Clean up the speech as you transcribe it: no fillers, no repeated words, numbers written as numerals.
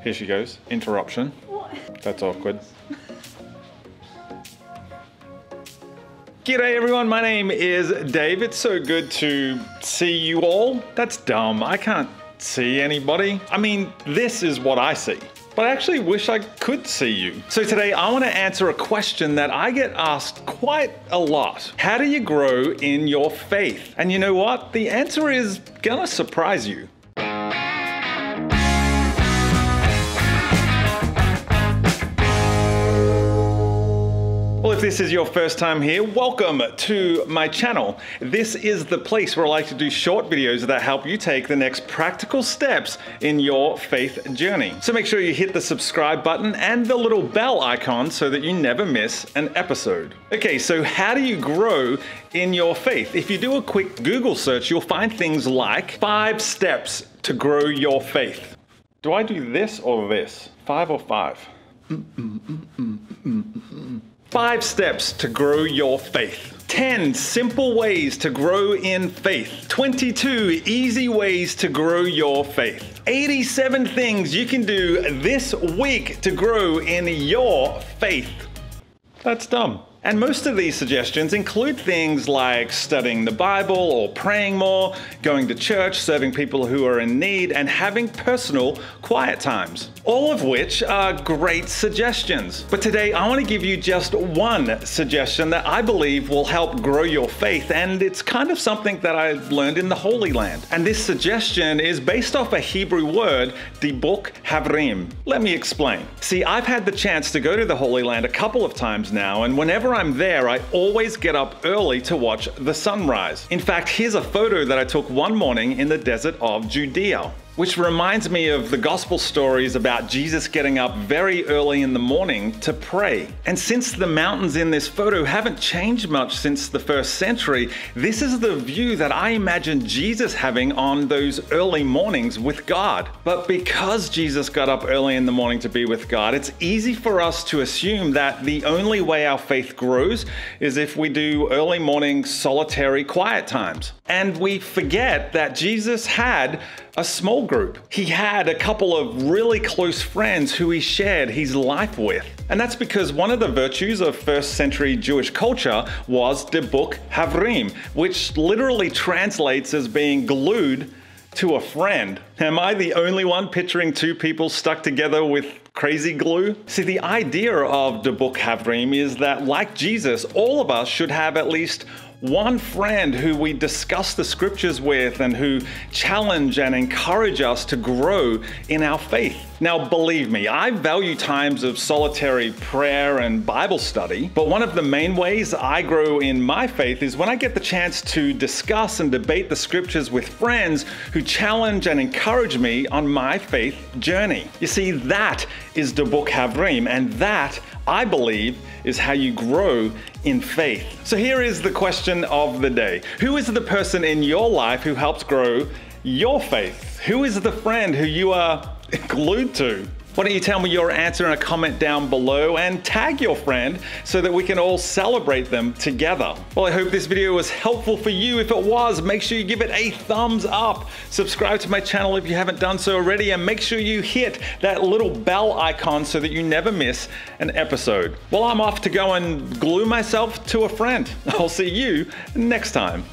Here she goes. Interruption. What? That's awkward. G'day everyone, my name is Dave. It's so good to see you all. That's dumb, I can't see anybody. I mean, this is what I see. But I actually wish I could see you. So today I want to answer a question that I get asked quite a lot. How do you grow in your faith? And you know what? The answer is gonna surprise you. Well, if this is your first time here, welcome to my channel. This is the place where I like to do short videos that help you take the next practical steps in your faith journey. So make sure you hit the subscribe button and the little bell icon so that you never miss an episode. Okay, so how do you grow in your faith? If you do a quick Google search, you'll find things like 5 steps to grow your faith. Do I do this or this? 5 or 5? 5 steps to grow your faith. 10 simple ways to grow in faith. 22 easy ways to grow your faith. 87 things you can do this week to grow in your faith. That's dumb. And most of these suggestions include things like studying the Bible or praying more, going to church, serving people who are in need, and having personal quiet times. All of which are great suggestions. But today I want to give you just one suggestion that I believe will help grow your faith, and it's kind of something that I learned in the Holy Land. And this suggestion is based off a Hebrew word, devotional. Let me explain. See, I've had the chance to go to the Holy Land a couple of times now, and whenever I'm there, I always get up early to watch the sunrise. In fact, here's a photo that I took one morning in the desert of Judea, which reminds me of the gospel stories about Jesus getting up very early in the morning to pray. And since the mountains in this photo haven't changed much since the first century, this is the view that I imagine Jesus having on those early mornings with God. But because Jesus got up early in the morning to be with God, it's easy for us to assume that the only way our faith grows is if we do early morning solitary quiet times. And we forget that Jesus had a small group. He had a couple of really close friends who he shared his life with. And that's because one of the virtues of first century Jewish culture was devotional, which literally translates as being glued to a friend. Am I the only one picturing 2 people stuck together with crazy glue? See, the idea of devotional is that, like Jesus, all of us should have at least one friend who we discuss the scriptures with and who challenge and encourage us to grow in our faith. Now, believe me, I value times of solitary prayer and Bible study, but one of the main ways I grow in my faith is when I get the chance to discuss and debate the scriptures with friends who challenge and encourage me on my faith journey. You see, that is devotional, and that, I believe, is how you grow in faith. So here is the question of the day. Who is the person in your life who helps grow your faith? Who is the friend who you are glued to? Why don't you tell me your answer in a comment down below and tag your friend so that we can all celebrate them together. Well, I hope this video was helpful for you. If it was, make sure you give it a thumbs up. Subscribe to my channel if you haven't done so already, and make sure you hit that little bell icon so that you never miss an episode. Well, I'm off to go and glue myself to a friend. I'll see you next time.